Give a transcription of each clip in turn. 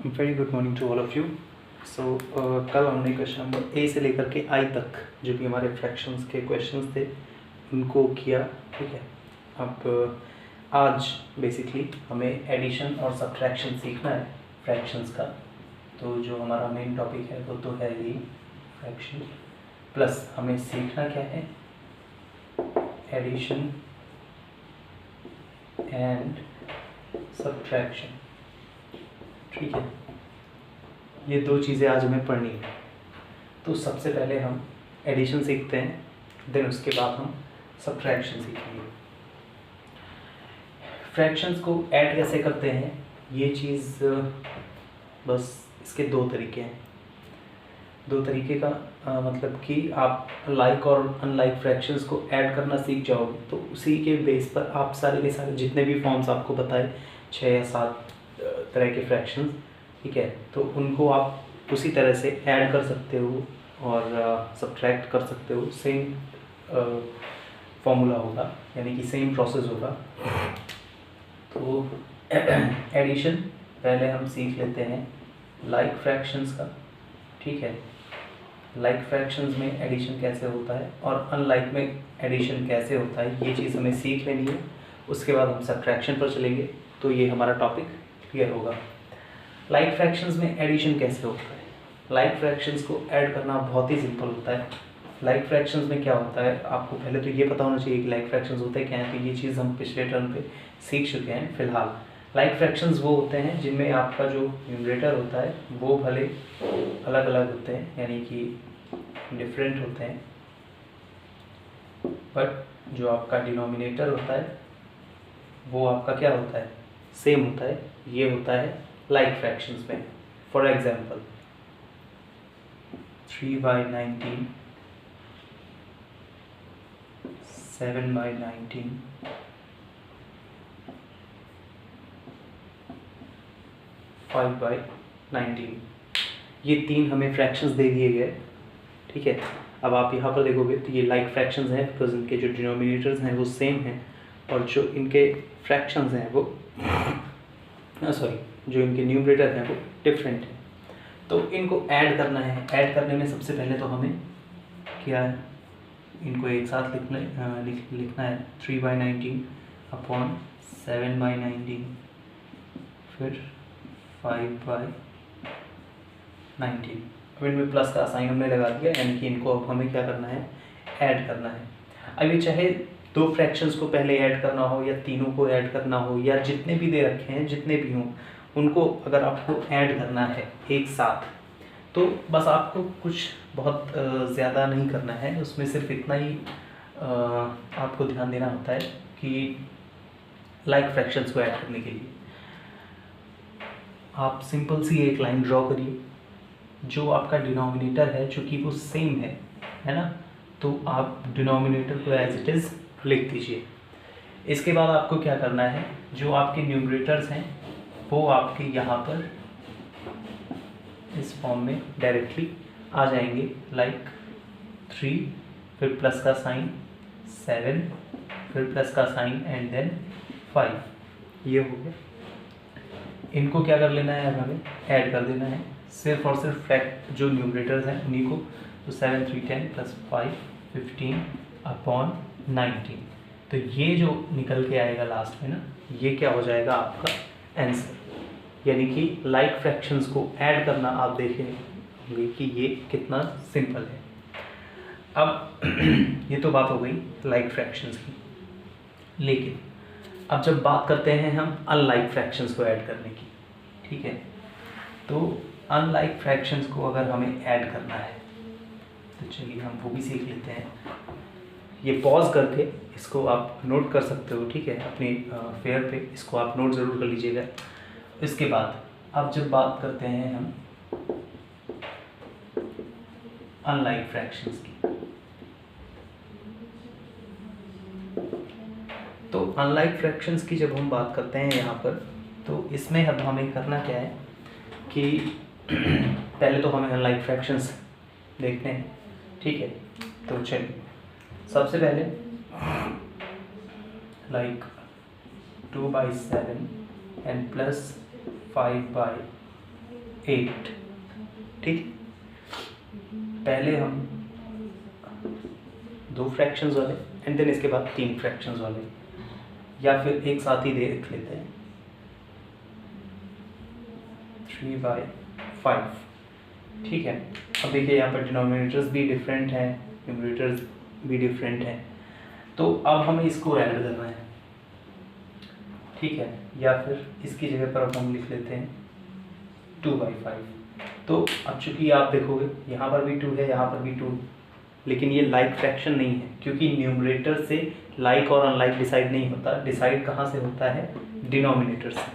Very good morning to all of you. So कल हमने question number A से लेकर के आई तक जो भी हमारे फ्रैक्शंस के क्वेश्चंस थे उनको किया। ठीक है, अब आज बेसिकली हमें एडिशन और सब्ट्रैक्शन सीखना है फ्रैक्शंस का। तो जो हमारा मेन टॉपिक है वो तो है ही फ्रैक्शन, प्लस हमें सीखना क्या है, एडिशन एंड सब्ट्रैक्शन। ठीक है, ये दो चीज़ें आज हमें पढ़नी है। तो सबसे पहले हम एडिशन सीखते हैं, देन उसके बाद हम सब्ट्रैक्शन सीखेंगे। फ्रैक्शंस को ऐड कैसे करते हैं, ये चीज़ बस इसके दो तरीके हैं। दो तरीके का मतलब कि आप लाइक और अनलाइक फ्रैक्शंस को ऐड करना सीख जाओगे तो उसी के बेस पर आप सारे के सारे जितने भी फॉर्म्स आपको बताए 6 या 7 तरह के फ्रैक्शंस, ठीक है, तो उनको आप उसी तरह से ऐड कर सकते हो और सब्ट्रैक्ट कर सकते हो। सेम फॉर्मूला होगा, यानी कि सेम प्रोसेस होगा। तो एडिशन पहले हम सीख लेते हैं लाइक फ्रैक्शंस का। ठीक है, लाइक फ्रैक्शंस में एडिशन कैसे होता है और अनलाइक में एडिशन कैसे होता है, ये चीज़ हमें सीख लेनी है। उसके बाद हम सब्ट्रैक्शन पर चलेंगे, तो ये हमारा टॉपिक क्लियर होगा। लाइक फ्रैक्शंस में एडिशन कैसे होता है। लाइक फ्रैक्शंस को ऐड करना बहुत ही सिंपल होता है। लाइक फ्रैक्शंस में क्या होता है, आपको पहले तो ये पता होना चाहिए कि लाइक फ्रैक्शंस होते हैं क्या हैं। तो ये चीज़ हम पिछले टर्म पे सीख चुके हैं। फिलहाल लाइक फ्रैक्शंस वो होते हैं जिनमें आपका जो न्यूमरेटर होता है वो भले अलग अलग होते हैं, यानी कि डिफरेंट होते हैं, बट जो आपका डिनोमिनेटर होता है वो आपका क्या होता है, सेम होता है। ये होता है लाइक फ्रैक्शंस में। फॉर एग्जांपल 3/19, 7/19, 5/19, ये तीन हमें फ्रैक्शंस दे दिए गए। ठीक है, अब आप यहाँ पर देखोगे तो ये लाइक फ्रैक्शंस हैं बिकॉज इनके जो डिनोमिनेटर्स हैं वो सेम हैं और जो इनके फ्रैक्शंस हैं वो जो इनके न्यूमरेटर हैं वो डिफरेंट हैं। तो इनको ऐड करना है। ऐड करने में सबसे पहले तो हमें क्या है, इनको एक साथ लिखना है 3/19 अपॉन 7/19 फिर 5/19। अब इनमें प्लस का साइन हमने लगा दिया, यानी कि इनको अब हमें क्या करना है, ऐड करना है। अब ये चाहे दो फ्रैक्शंस को पहले ऐड करना हो या तीनों को ऐड करना हो या जितने भी दे रखे हैं जितने भी हों, उनको अगर आपको ऐड करना है एक साथ तो बस आपको कुछ बहुत ज़्यादा नहीं करना है। उसमें सिर्फ इतना ही आपको ध्यान देना होता है कि लाइक फ्रैक्शंस को ऐड करने के लिए आप सिंपल सी एक लाइन ड्रॉ करिए। जो आपका डिनोमिनेटर है चूँकि वो सेम है ना, तो आप डिनोमिनेटर को एज इट इज़ लिख दीजिए। इसके बाद आपको क्या करना है, जो आपके न्यूमरेटर्स हैं वो आपके यहाँ पर इस फॉर्म में डायरेक्टली आ जाएंगे, लाइक 3 फिर प्लस का साइन, 7 फिर प्लस का साइन एंड देन 5। ये हो गया। इनको क्या कर लेना है, अब हमें ऐड कर देना है सिर्फ और सिर्फ फैक्ट जो न्यूमरेटर्स हैं उन्हीं को। तो 7 3 10 प्लस 5 15 अपॉन 19। तो ये जो निकल के आएगा लास्ट में ना, ये क्या हो जाएगा आपका आंसर। यानी कि लाइक फ्रैक्शंस को ऐड करना आप देखेंगे कि ये कितना सिंपल है। अब ये तो बात हो गई लाइक फ्रैक्शंस की, लेकिन अब जब बात करते हैं हम अनलाइक फ्रैक्शंस को ऐड करने की, ठीक है, तो अनलाइक फ्रैक्शंस को अगर हमें ऐड करना है तो चलिए हम वो भी सीख लेते हैं। ये पॉज करके इसको आप नोट कर सकते हो, ठीक है, अपनी फेयर पे इसको आप नोट ज़रूर कर लीजिएगा। इसके बाद अब जब बात करते हैं हम अनलाइक फ्रैक्शंस की, तो अनलाइक फ्रैक्शंस की जब हम बात करते हैं यहाँ पर, तो इसमें अब हमें करना क्या है कि पहले तो हमें अनलाइक फ्रैक्शंस देखते हैं। ठीक है, तो चलिए सबसे पहले लाइक 2/7 एंड प्लस 5/19 8। ठीक, पहले हम 2 फ्रैक्शंस वाले एंड देन इसके बाद 3 फ्रैक्शंस वाले, या फिर एक साथ ही देख लेते हैं 3/5। ठीक है, अब देखिए यहाँ पर डिनोमिनेटर्स भी डिफरेंट हैं, न्यूमरेटर्स भी डिफरेंट हैं, तो अब हमें इसको ऐड करना है। ठीक है, या फिर इसकी जगह पर अब हम लिख लेते हैं 2/5। तो अब चूंकि आप देखोगे यहाँ पर भी 2 है, यहाँ पर भी 2, लेकिन ये लाइक फ्रैक्शन नहीं है, क्योंकि न्यूमरेटर से लाइक और अनलाइक डिसाइड नहीं होता। डिसाइड कहाँ से होता है? डिनोमिनेटर से।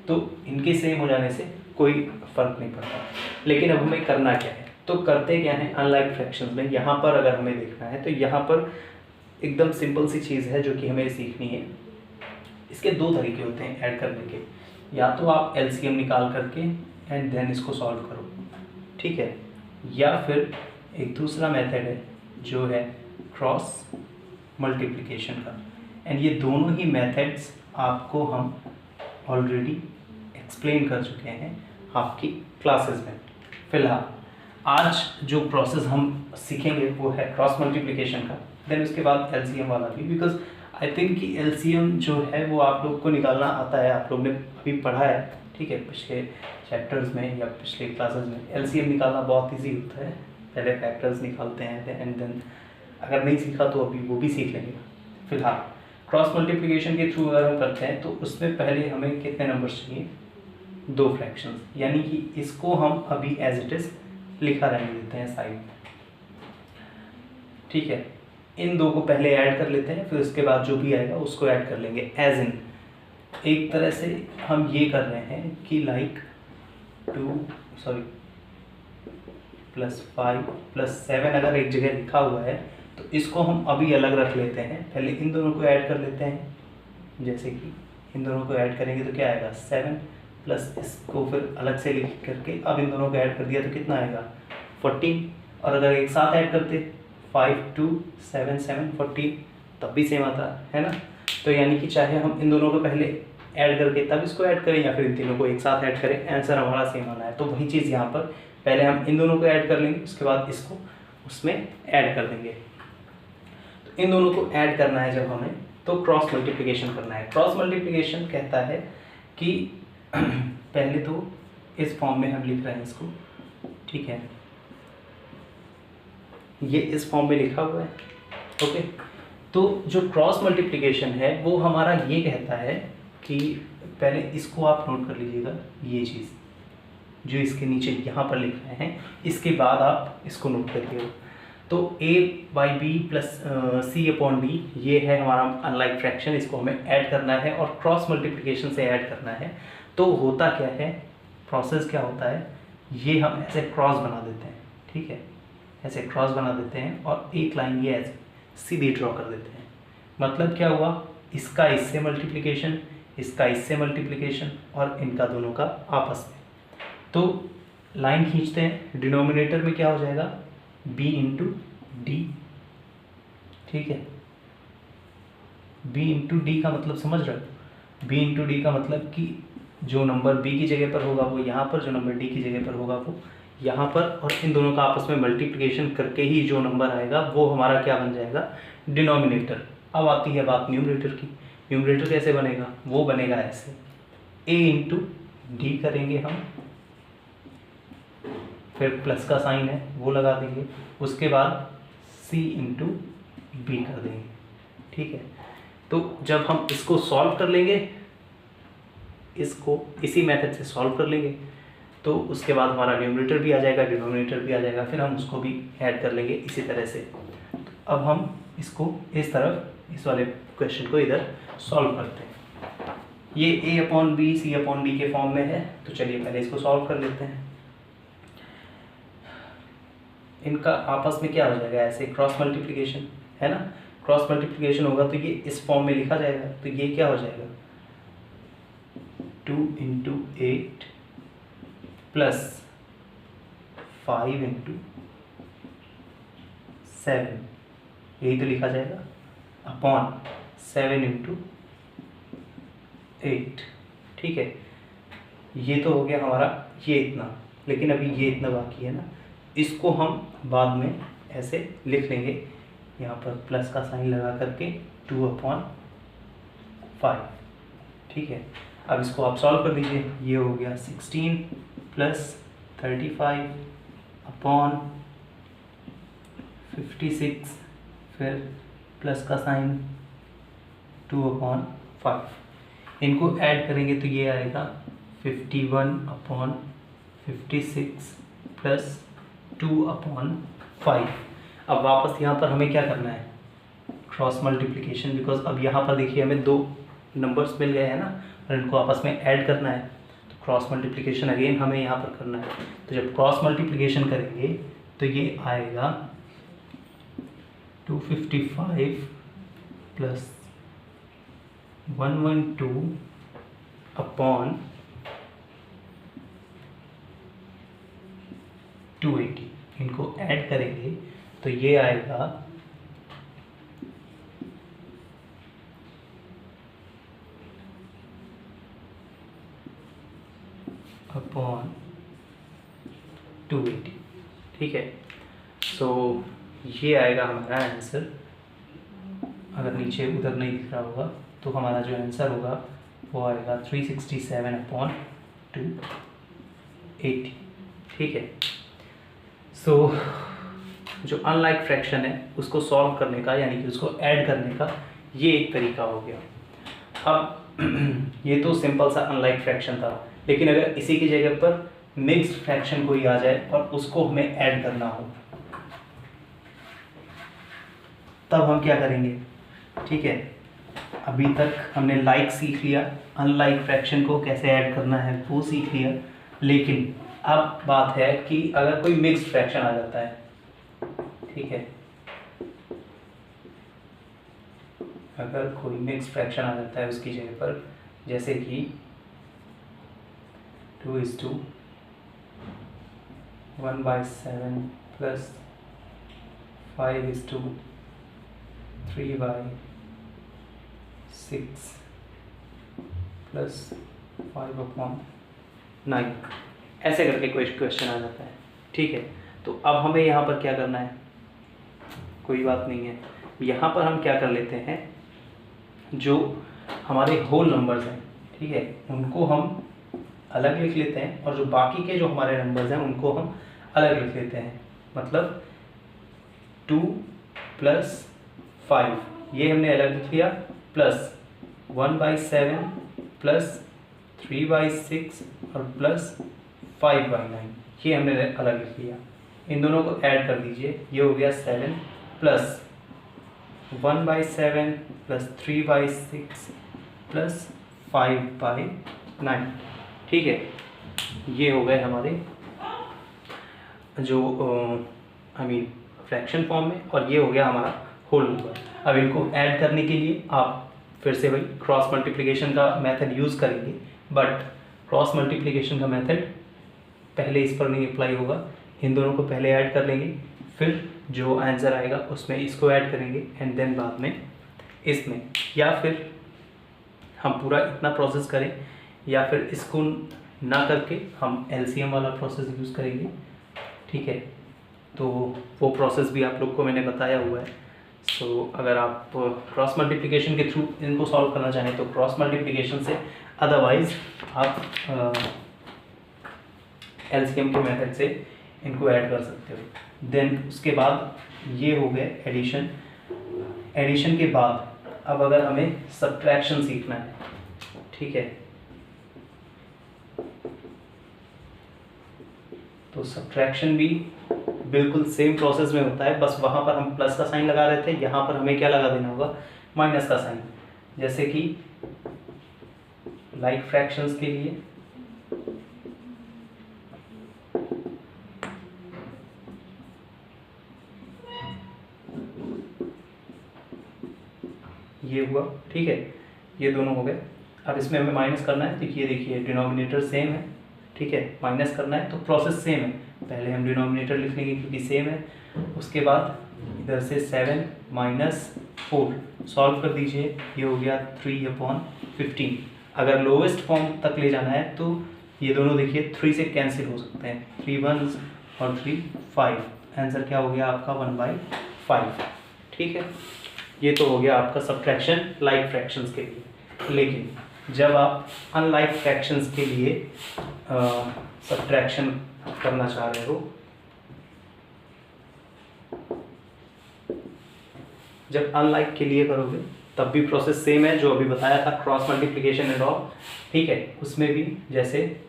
तो इनके सेम हो जाने से कोई फर्क नहीं पड़ता। लेकिन अब हमें करना क्या है? तो करते क्या है, अनलाइक फ्रैक्शंस में यहाँ पर अगर हमें देखना है तो यहाँ पर एकदम सिंपल सी चीज़ है जो कि हमें सीखनी है। इसके 2 तरीके होते हैं ऐड करने के, या तो आप एलसीएम निकाल करके एंड देन इसको सॉल्व करो, ठीक है, या फिर एक दूसरा मेथड है जो है क्रॉस मल्टीप्लिकेशन का। एंड ये दोनों ही मेथड्स आपको हम ऑलरेडी एक्सप्लेन कर चुके हैं आपकी क्लासेस में। फिलहाल आज जो प्रोसेस हम सीखेंगे वो है क्रॉस मल्टीप्लिकेशन का, देन उसके बाद एलसीएम वाला भी, बिकॉज आई थिंक कि एलसीएम जो है वो आप लोग को निकालना आता है, आप लोग ने अभी पढ़ा है, ठीक है, पिछले चैप्टर्स में या पिछले क्लासेस में। एलसीएम निकालना बहुत ईजी होता है, पहले फैक्टर्स निकालते हैं एंड देन अगर नहीं सीखा तो अभी वो भी सीख लेंगे। फिलहाल क्रॉस मल्टीप्लिकेशन के थ्रू अगर हम करते हैं तो उसमें पहले हमें कितने नंबर्स चाहिए? 2 फ्रैक्शंस, यानी कि इसको हम अभी एज इट इज लिखा रहने देते हैं साइड में। ठीक है, इन 2 को पहले ऐड कर लेते हैं, फिर उसके बाद जो भी आएगा उसको ऐड कर लेंगे। एज इन एक तरह से हम ये कर रहे हैं कि लाइक +5 +7 अगर एक जगह लिखा हुआ है तो इसको हम अभी अलग रख लेते हैं। पहले इन दोनों को ऐड कर लेते हैं, जैसे कि इन दोनों को ऐड करेंगे तो क्या आएगा 7 प्लस इसको फिर अलग से लिख करके अब इन दोनों को ऐड कर दिया तो कितना आएगा 14। और अगर एक साथ ऐड करते 5 2 7 7 14 तब भी सेम आता है ना। तो यानी कि चाहे हम इन दोनों को पहले ऐड करके तब इसको ऐड करें या फिर इन तीनों को एक साथ ऐड करें, आंसर हमारा सेम आना है। तो वही चीज़ यहाँ पर पहले हम इन दोनों को ऐड कर लेंगे, उसके बाद इसको उसमें ऐड कर देंगे। तो इन दोनों को ऐड करना है जब हमें, तो क्रॉस मल्टीप्लिकेशन करना है। क्रॉस मल्टीप्लिकेशन कहता है कि पहले तो इस फॉर्म में हम लिख रहे हैं इसको, ठीक है, ये इस फॉर्म में लिखा हुआ है, ओके। तो जो क्रॉस मल्टीप्लिकेशन है वो हमारा ये कहता है कि पहले इसको आप नोट कर लीजिएगा, ये चीज़ जो इसके नीचे यहाँ पर लिख रहे हैं, इसके बाद आप इसको नोट करिएगा। तो a/b प्लस c/d ये है हमारा अनलाइक फ्रैक्शन, इसको हमें ऐड करना है और क्रॉस मल्टीप्लिकेशन से ऐड करना है। तो होता क्या है, प्रोसेस क्या होता है, ये हम ऐसे क्रॉस बना देते हैं, ठीक है, ऐसे क्रॉस बना देते हैं और एक लाइन ये ऐसे सीधी ड्रॉ कर देते हैं। मतलब क्या हुआ, इसका इससे मल्टीप्लिकेशन, इसका इससे मल्टीप्लिकेशन और इनका दोनों का आपस में। तो लाइन खींचते हैं, डिनोमिनेटर में क्या हो जाएगा b इंटू डी, ठीक है, b इंटू डी का मतलब समझ रहे हो, b इंटू डी का मतलब कि जो नंबर b की जगह पर होगा वो यहाँ पर, जो नंबर d की जगह पर होगा वो यहाँ पर, और इन दोनों का आपस में मल्टीप्लिकेशन करके ही जो नंबर आएगा वो हमारा क्या बन जाएगा, डिनोमिनेटर। अब आती है बात न्यूमरेटर की। न्यूमरेटर कैसे बनेगा, वो बनेगा ऐसे, a इंटू डी करेंगे हम, फिर प्लस का साइन है वो लगा देंगे, उसके बाद c इंटू बी कर देंगे, ठीक है। तो जब हम इसको सॉल्व कर लेंगे, इसको इसी मेथड से सॉल्व कर लेंगे, तो उसके बाद हमारा न्यूमरेटर भी आ जाएगा, डिनोमिनेटर भी आ जाएगा, फिर हम उसको भी ऐड कर लेंगे इसी तरह से। तो अब हम इसको इस तरफ, इस वाले क्वेश्चन को इधर सॉल्व करते हैं। ये a/b c/d के फॉर्म में है, तो चलिए पहले इसको सॉल्व कर लेते हैं। इनका आपस में क्या हो जाएगा, ऐसे क्रॉस मल्टीप्लिकेशन है ना, क्रॉस मल्टीप्लिकेशन होगा तो ये इस फॉर्म में लिखा जाएगा। तो ये क्या हो जाएगा 2 इंटू 8 प्लस 5 इंटू 7, यही तो लिखा जाएगा, अपॉन 7 इंटू 8, ठीक है। ये तो हो गया हमारा ये इतना, लेकिन अभी ये इतना बाकी है ना, इसको हम बाद में ऐसे लिख लेंगे, यहाँ पर प्लस का साइन लगा करके 2/5, ठीक है। अब इसको आप सॉल्व कर दीजिए, ये हो गया 16 + 35/56, फिर प्लस का साइन 2/5, इनको ऐड करेंगे तो ये आएगा 51/56 + 2/5। अब वापस यहाँ पर हमें क्या करना है, क्रॉस मल्टीप्लिकेशन, बिकॉज अब यहाँ पर देखिए हमें दो नंबर्स मिल गए हैं ना, और इनको आपस में ऐड करना है, तो क्रॉस मल्टीप्लिकेशन अगेन हमें यहाँ पर करना है। तो जब क्रॉस मल्टीप्लिकेशन करेंगे तो ये आएगा 255 + 112/280, इनको ऐड करेंगे तो ये आएगा 280, ठीक है। सो ये आएगा हमारा आंसर। अगर नीचे उधर नहीं दिख रहा होगा तो हमारा जो आंसर होगा वो आएगा 367/280, ठीक है। सो जो अनलाइक फ्रैक्शन है उसको सॉल्व करने का, यानी कि उसको ऐड करने का, ये एक तरीका हो गया। अब ये तो सिंपल सा अनलाइक फ्रैक्शन था, लेकिन अगर इसी की जगह पर मिक्स्ड फ्रैक्शन कोई आ जाए और उसको हमें ऐड करना हो, तब हम क्या करेंगे, ठीक है। अभी तक हमने लाइक सीख लिया, अनलाइक फ्रैक्शन को कैसे ऐड करना है वो सीख लिया, लेकिन अब बात है कि अगर कोई मिक्स्ड फ्रैक्शन आ जाता है, ठीक है, अगर कोई मिक्स्ड फ्रैक्शन आ जाता है उसकी जगह पर, जैसे कि 2:1/7 + 5:3/6 + 5/9, ऐसे करके क्वेश्चन आ जाता है, ठीक है। तो अब हमें यहाँ पर क्या करना है, कोई बात नहीं है, यहाँ पर हम क्या कर लेते हैं, जो हमारे होल नंबर्स हैं, ठीक है, उनको हम अलग लिख लेते हैं, और जो बाकी के जो हमारे नंबर्स हैं उनको हम अलग लिख लेते हैं। मतलब 2 + 5 ये हमने अलग लिख लिया, प्लस 1/7 + 3/6 और प्लस 5/9 ये हमने अलग लिख लिया। इन दोनों को ऐड कर दीजिए, ये हो गया 7 + 1/7 + 3/6 + 5/9, ठीक है। ये हो गए हमारे जो फ्रैक्शन फॉर्म में, और ये हो गया हमारा होल नंबर। अब इनको ऐड करने के लिए आप फिर से वही क्रॉस मल्टीप्लिकेशन का मेथड यूज़ करेंगे, बट क्रॉस मल्टीप्लिकेशन का मेथड पहले इस पर नहीं अप्लाई होगा। इन दोनों को पहले ऐड कर लेंगे, फिर जो आंसर आएगा उसमें इसको ऐड करेंगे, एंड देन बाद में इसमें, या फिर हम पूरा इतना प्रोसेस करें, या फिर इसको ना करके हम एलसीएम वाला प्रोसेस यूज़ करेंगे, ठीक है। तो वो प्रोसेस भी आप लोग को मैंने बताया हुआ है। सो अगर आप क्रॉस मल्टीप्लिकेशन के थ्रू इनको सॉल्व करना चाहें तो क्रॉस मल्टीप्लिकेशन से, अदरवाइज आप एलसीएम के मेथड से इनको ऐड कर सकते हो। देन उसके बाद ये हो गए एडिशन। एडिशन के बाद अब अगर हमें सब्ट्रैक्शन सीखना है, ठीक है, तो सब्ट्रैक्शन भी बिल्कुल सेम प्रोसेस में होता है, बस वहाँ पर हम प्लस का साइन लगा रहे थे, यहाँ पर हमें क्या लगा देना होगा, माइनस का साइन। जैसे कि लाइक फ्रैक्शंस के लिए ये हुआ, ठीक है, ये दोनों हो गए। अब इसमें हमें माइनस करना है, तो ये देखिए डिनोमिनेटर सेम है, ठीक है, माइनस करना है तो प्रोसेस सेम है। पहले हम डिनोमिनेटर लिख लेंगे क्योंकि सेम है, उसके बाद इधर से 7 - 4 सॉल्व कर दीजिए, ये हो गया 3/15। अगर लोवेस्ट फॉर्म तक ले जाना है तो ये दोनों देखिए 3 से कैंसिल हो सकते हैं, 3 1s और 3 5, आंसर क्या हो गया आपका 1/5। ठीक है, ये तो हो गया आपका सब्ट्रैक्शन लाइक फ्रैक्शंस के लिए। लेकिन जब आप अनलाइक फ्रैक्शंस के लिए सब्ट्रैक्शन करना चाह रहे हो, जब अनलाइक के लिए करोगे तब भी प्रोसेस सेम है जो अभी बताया था, क्रॉस मल्टीप्लिकेशन एंड ऑल। ठीक है, उसमें भी जैसे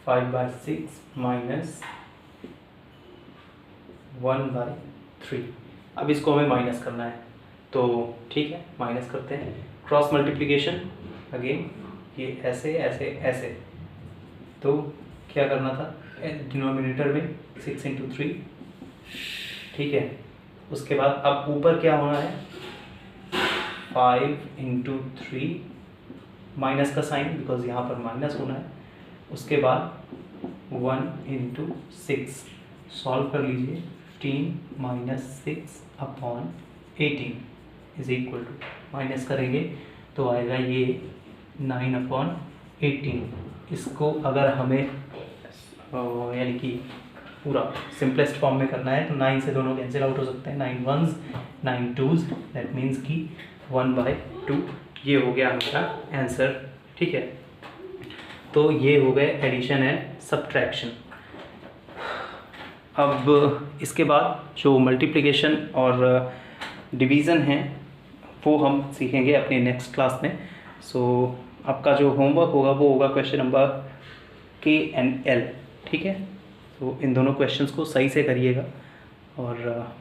5/6 माइनस 1/3, अब इसको हमें माइनस करना है, तो ठीक है माइनस करते हैं। क्रॉस मल्टीप्लिकेशन अगेन, ये ऐसे ऐसे ऐसे, तो क्या करना था, डिनोमिनेटर में 6 × 3। ठीक है, उसके बाद अब ऊपर क्या होना है, 5 × 3 माइनस का साइन, बिकॉज यहाँ पर माइनस होना है। उसके बाद 1 × 6 सॉल्व कर लीजिए, 15 - 6/18 इज इक्वल टू, माइनस करेंगे तो आएगा ये 9/18। इसको अगर हमें यानी कि पूरा सिंपलेस्ट फॉर्म में करना है तो 9 से दोनों कैंसिल आउट हो सकते हैं, 9 1s 9 2s, दैट मीन्स कि 1/2। ये हो गया हमारा आंसर। ठीक है, तो ये हो गए एडिशन एंड सब्ट्रैक्शन। अब इसके बाद जो मल्टीप्लिकेशन और डिवीज़न है वो हम सीखेंगे अपनी नेक्स्ट क्लास में। सो आपका जो होमवर्क होगा वो होगा question number K and L। ठीक है, तो इन दोनों क्वेश्चंस को सही से करिएगा, और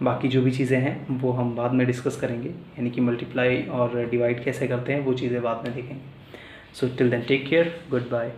बाकी जो भी चीज़ें हैं वो हम बाद में डिस्कस करेंगे, यानी कि मल्टीप्लाई और डिवाइड कैसे करते हैं वो चीज़ें बाद में देखेंगे। So till then take care, good bye.